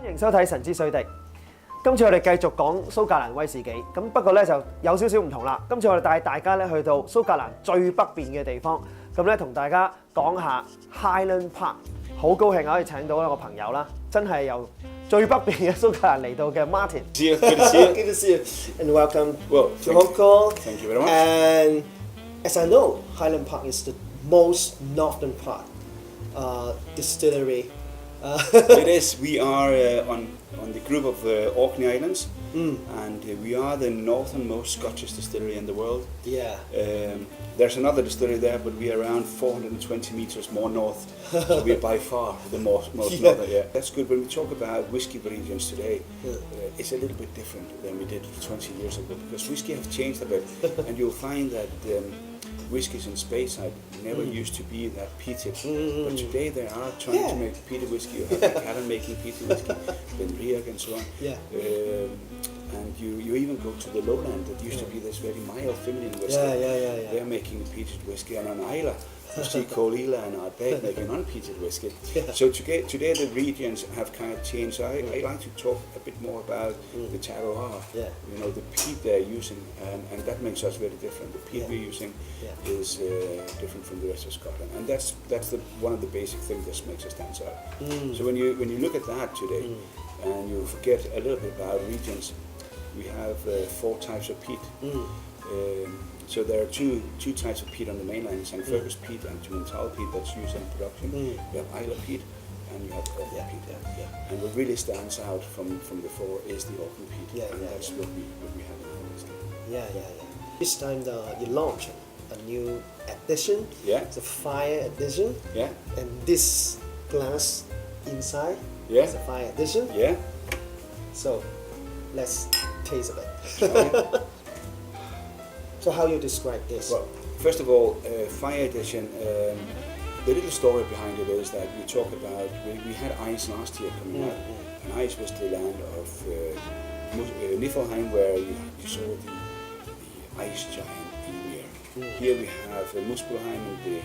歡迎收睇神之水滴。今次我哋繼續講蘇格蘭威士忌，咁不過咧就有少少唔同啦。今次我哋帶大家咧去到蘇格蘭最北邊嘅地方，咁咧同大家講下 Highland Park。好高興可以請到一個朋友啦，真係由最北邊嘅蘇格蘭嚟到嘅 Martin。See you. Good to see you. Good to see you, and welcome Well, to Hong Kong. Thank you very much. And as I know, Highland Park is the most northern part distillery. It is. We are on the group of Orkney Islands, and we are the northernmost Scottish distillery in the world. Yeah. There's another distillery there, but we are around 420 meters more north, so we are by far the most northern. Yeah, that's good. When we talk about whiskey regions today, it's a little bit different than we did 20 years ago because whiskey have changed a bit, and you'll find that whiskies in Speyside never used to be that peated, but today they are trying to make peated whiskey. You have Macallan making peated whiskey, Ben Riach and so on. Yeah. And you even go to the lowland that used to be this very mild feminine whiskey. Yeah. They're making peated whiskey, and on Isla, you see Colilla and Ardbeg making unpeated whiskey. So today the regions have kind of changed. So I like to talk a bit more about the terroir. Yeah. You know, the peat they're using, and that makes us very different. The peat we're using is different from the rest of Scotland, and that's one of the basic things that makes us stand out. So when you look at that today, and you forget a little bit about regions, we have 4 types of peat. So there are two types of peat on the mainland: St. Fergus peat and Tumental peat that's used in production. You have Isla peat and you have Orkney peat. And what really stands out from the 4 is the Orkney peat, and that's what we have in our whiskey. Yeah. This time you launched a new edition. Yeah. It's a fire edition. Yeah. And this glass inside is a fire edition. Yeah. So let's taste of it. Right. So how you describe this? Well, first of all, fire edition. The little story behind it is that we talk about we had ice last year coming out, and ice was the land of Niflheim, where you saw the ice giant Ymir. Here we have Muspelheim and the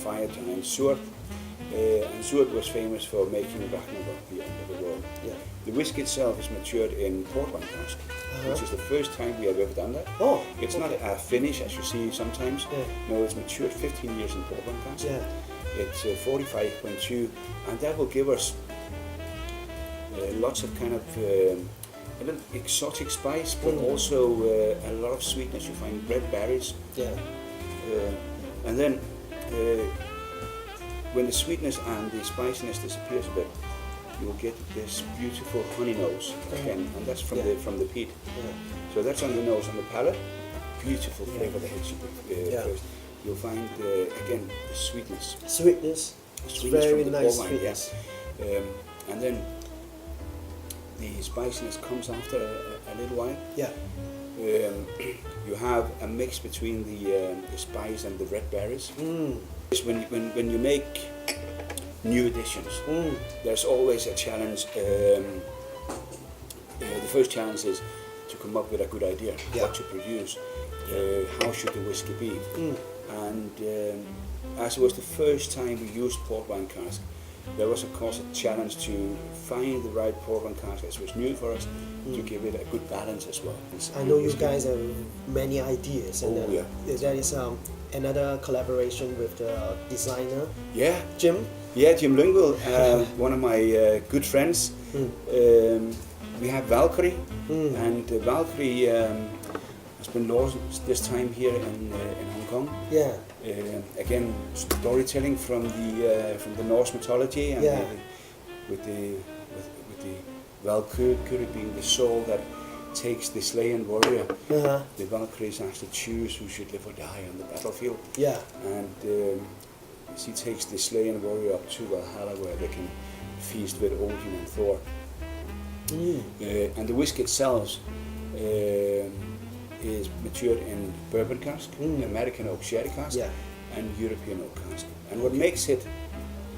fire giant Suart. And Suart was famous for making Ragnarok, the end of the world. Yeah. The whiskey itself is matured in port wine cask, which is the first time we have ever done that. Oh, it's not a finish as you see sometimes. No, it's matured 15 years in port wine cask. Yeah. It's 45.2, and that will give us lots of kind of a little exotic spice, but also a lot of sweetness. You find red berries. Yeah. And then when the sweetness and the spiciness disappears a bit, you will get this beautiful honey nose again, and that's from the peat. So that's on the nose, on the palate. Beautiful flavor that hits you first. You'll find again the sweetness. Sweetness. Very from the nice wine, sweetness. And then the spiciness comes after a little while. Yeah. You have a mix between the spice and the red berries. When you make new additions, there's always a challenge. The first challenge is to come up with a good idea, what to produce, how should the whiskey be. And as it was the first time we used port wine cask, there was of course a challenge to find the right port wine cask, as was new for us, to give it a good balance as well. I know you guys have many ideas, and there is another collaboration with the designer. Yeah, Jim. Yeah, Jim Lungwell, one of my good friends. We have Valkyrie, and Valkyrie has been launched this time here in Hong Kong. Yeah. Again, storytelling from the Norse mythology, and with the Valkyrie being the soul that takes the slain warrior. The Valkyries actually choose who should live or die on the battlefield. Yeah. And she takes the slain warrior up to Valhalla, where they can feast with Odin and Thor. And the whiskey itself is matured in bourbon cask, American oak sherry cask, and European oak cask. And what makes it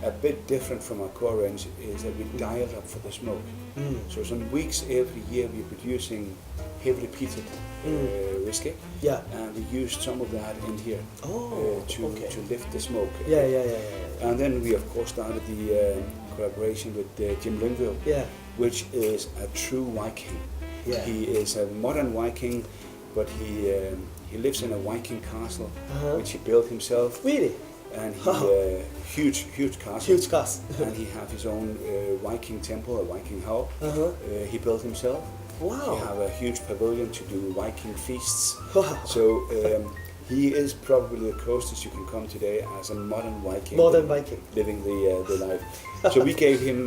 a bit different from our core range is that we dial up for the smoke. So some weeks every year we're producing heavily peated whiskey, and we used some of that in here to lift the smoke. Yeah. And then we of course started the collaboration with Jim Linville, Yeah. which is a true Viking. Yeah. He is a modern Viking, but he lives in a Viking castle, which he built himself. Really? And he huge castle. Huge cast. And he have his own Viking temple, a Viking hall. He built himself. Wow. He have a huge pavilion to do Viking feasts. Wow. So he is probably the closest you can come today as a modern Viking. Modern Viking. Living the life. So we gave him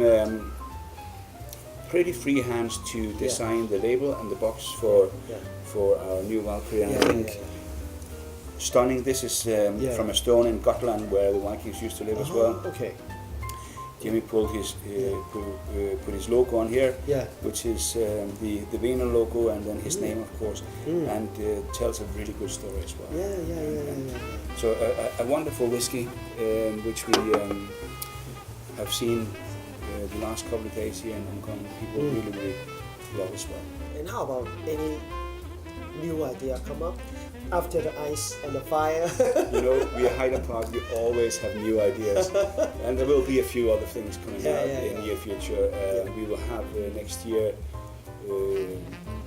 pretty free hands to design the label and the box for our new Valkyrie. And I think stunning. This is from a stone in Gotland where the Vikings used to live as well. Okay. Jimmy pulled his put his logo on here, Yeah. which is the Wiener logo, and then his name, of course, and tells a really good story as well. Yeah. So a wonderful whiskey, which we have seen the last couple of days here in Hong Kong. People really love as well. And how about any new idea come up after the ice and the fire? You know, we at Highland Park, we always have new ideas, and there will be a few other things coming out in the near future. We will have next year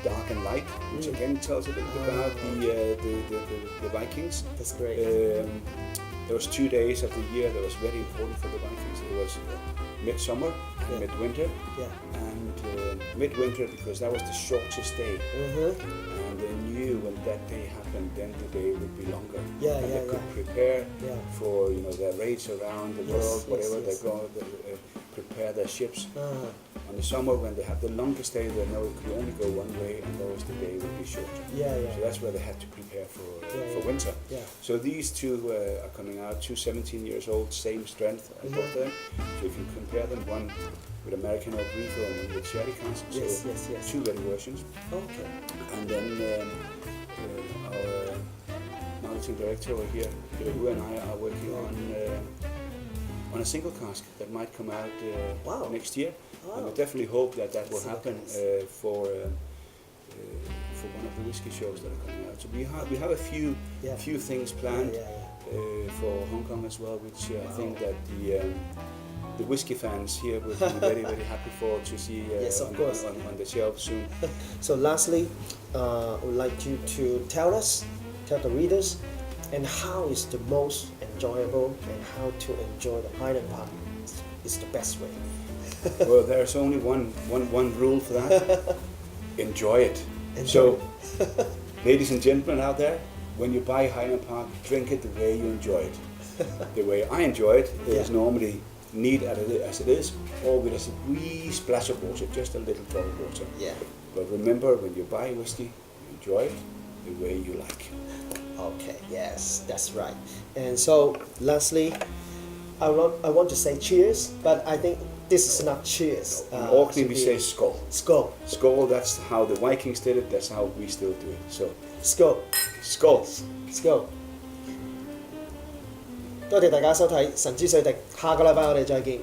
Dark and Light, which again tells a little bit about the Vikings. That's great. There was 2 days of the year that was very important for the Vikings. It was midsummer and midwinter. Yeah. And midwinter because that was the shortest day. And they knew when that day happened, then the day would be longer. And they could prepare for their raids around the world, whatever they go, prepare their ships. On the summer, when they have the longest day, they know it could only go one way, and those the day would be shorter. So that's where they had to prepare for winter. So these two are coming out, two 17 years old, same strength as both them. So you can compare them, one with American oak refill and one with sherry cask. So two very versions. Okay. And then our marketing director over here, who and I are working on a single cask that might come out next year. And we definitely hope that will happen for one of the whiskey shows that are coming out. So we have a few things planned for Hong Kong as well, which I think that the whiskey fans here will be very happy for to see on the shelves soon. So lastly, I would like you to tell the readers, and how is the most enjoyable and how to enjoy the Highland Park is the best way. Well, there's only one rule for that. Enjoy it. So, ladies and gentlemen out there, when you buy Highland Park, drink it the way you enjoy it. The way I enjoy it is normally neat as it is, or with a wee splash of water, just a little drop of water. Yeah. But remember, when you buy whiskey, enjoy it the way you like. Okay, yes, that's right. And so, lastly, I want to say cheers, but I think this is not cheers. In Orkney we say skål. Skål. Skål, that's how the Vikings did it, that's how we still do it. So, Skål. skål. Skål. 多謝大家收睇《神之水滴》，下個禮拜我哋再見。